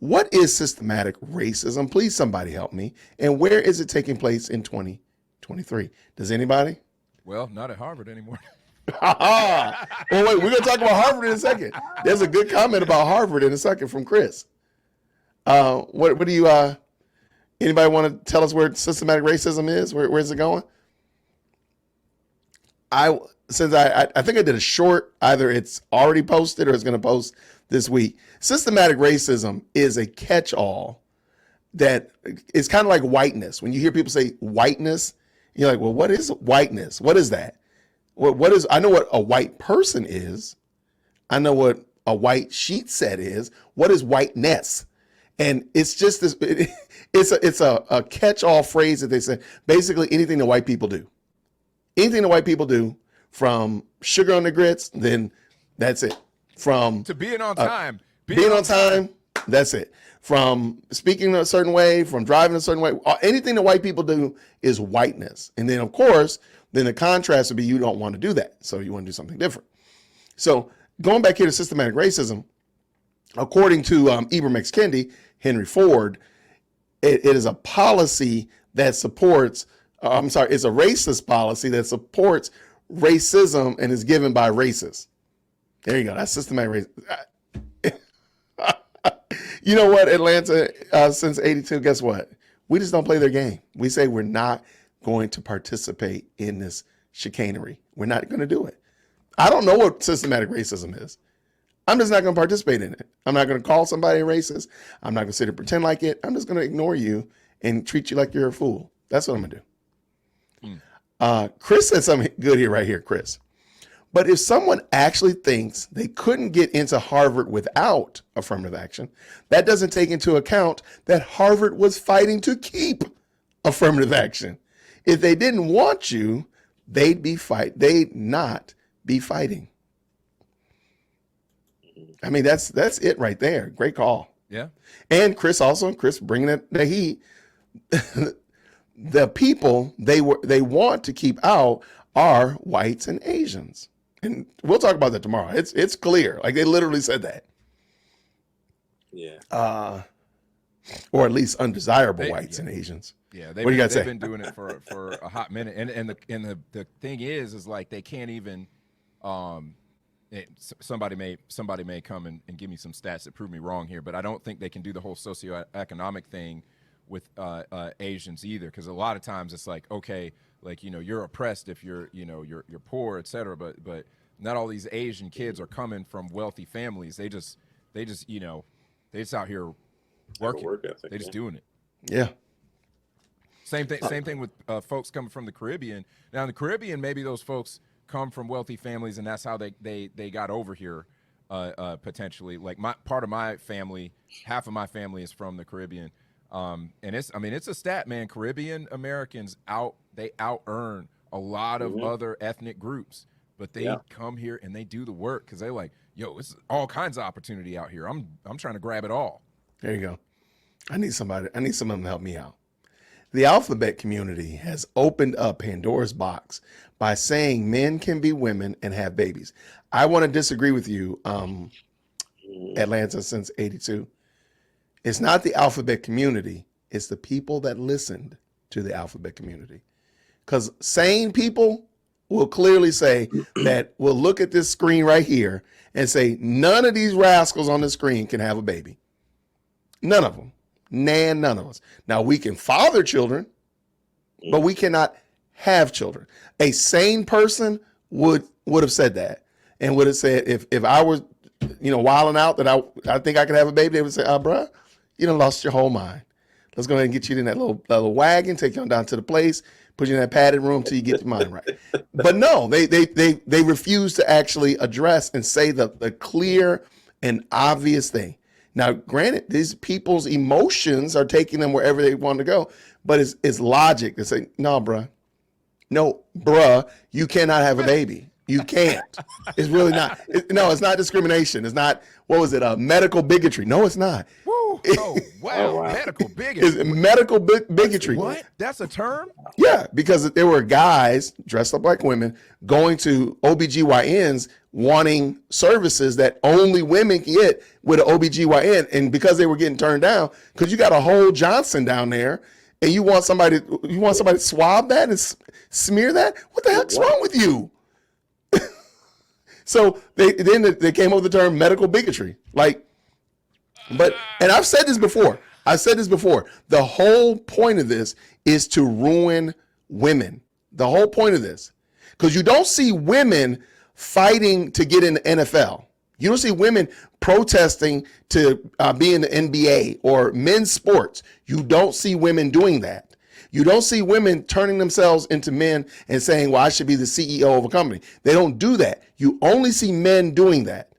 What is systematic racism? Please, somebody help me. And where is it taking place in 2023? Does anybody? Well, not at Harvard anymore. Well, wait, we're going to talk about Harvard in a second. There's a good comment about Harvard in a second from Chris. What do you, anybody want to tell us where systematic racism is? Where's it going? I think I did a short, either it's already posted or it's going to post this week. Systematic racism is a catch-all that is kind of like whiteness. When you hear people say whiteness, you're like, well, what is whiteness? What is that? What is, I know what a white person is. I know what a white sheet set is. What is whiteness? And it's just this, it's a catch-all phrase that they say, basically anything that white people do. Anything that white people do, from sugar on the grits, then that's it. From to being on time. Being on time, that's it. From speaking a certain way, from driving a certain way, anything that white people do is whiteness. And then, of course, then the contrast would be you don't want to do that. So you want to do something different. So going back here to systematic racism, according to Ibram X. Kendi, Henry Ford, it is a policy that supports, it's a racist policy that supports racism and is given by racists. There you go. That's systematic racism. You know what, Atlanta, since 82, guess what? We just don't play their game. We say we're not going to participate in this chicanery. We're not going to do it. I don't know what systematic racism is. I'm just not going to participate in it. I'm not going to call somebody a racist. I'm not going to sit and pretend like it. I'm just going to ignore you and treat you like you're a fool. That's what I'm going to do. Chris said something good here, right here, Chris. But if someone actually thinks they couldn't get into Harvard without affirmative action, that doesn't take into account that Harvard was fighting to keep affirmative action. If they didn't want you, they'd not be fighting. I mean, that's it right there. Great call. Yeah. And Chris bringing the heat. The people they want to keep out are whites and Asians. And we'll talk about that tomorrow. It's clear. Like they literally said that. Yeah. Or at least undesirable whites and Asians. Yeah. What do you guys say? They've been doing it for a hot minute. And the thing is like they can't even somebody may come and give me some stats that prove me wrong here, but I don't think they can do the whole socioeconomic thing with Asians either, because a lot of times it's like, okay, like, you know, you're oppressed if you're poor, et cetera, but not all these Asian kids are coming from wealthy families. They just out here working. They just doing it. Yeah. Same thing with folks coming from the Caribbean. Now in the Caribbean, maybe those folks come from wealthy families and that's how they got over here potentially. Like part of my family, half of my family is from the Caribbean. And it's a stat, man. Caribbean Americans out earn a lot of other ethnic groups, but they come here and they do the work because they're like, yo, it's all kinds of opportunity out here. I'm trying to grab it all. There you go. I need someone to help me out. The alphabet community has opened up Pandora's box by saying men can be women and have babies. I want to disagree with you, Atlanta, since 82. It's not the alphabet community. It's the people that listened to the alphabet community. Because sane people will clearly say that we'll look at this screen right here and say, none of these rascals on the screen can have a baby. None of them. None of us. Now, we can father children, but we cannot have children. A sane person would have said that and would have said, if I was, wilding out that I think I could have a baby, they would say, bruh, you done lost your whole mind. Let's go ahead and get you in that little wagon, take you on down to the place, put you in that padded room till you get your mind right. But no, they refuse to actually address and say the clear and obvious thing. Now, granted, these people's emotions are taking them wherever they want to go, but it's logic to say, no, bruh, you cannot have a baby. You can't. It's really not. It's not discrimination. It's not, medical bigotry. No, it's not. Woo. Oh, wow. Medical bigotry. It's medical bigotry. What? That's a term? Yeah, because there were guys dressed up like women going to OBGYNs wanting services that only women can get with an OBGYN. And because they were getting turned down, because you got a whole Johnson down there and you want somebody to swab that and smear that? What the heck's wrong with you? So they came up with the term medical bigotry. And I've said this before. The whole point of this is to ruin women. The whole point of this. Because you don't see women fighting to get in the NFL. You don't see women protesting to be in the NBA or men's sports. You don't see women doing that. You don't see women turning themselves into men and saying, well, I should be the CEO of a company. They don't do that. You only see men doing that.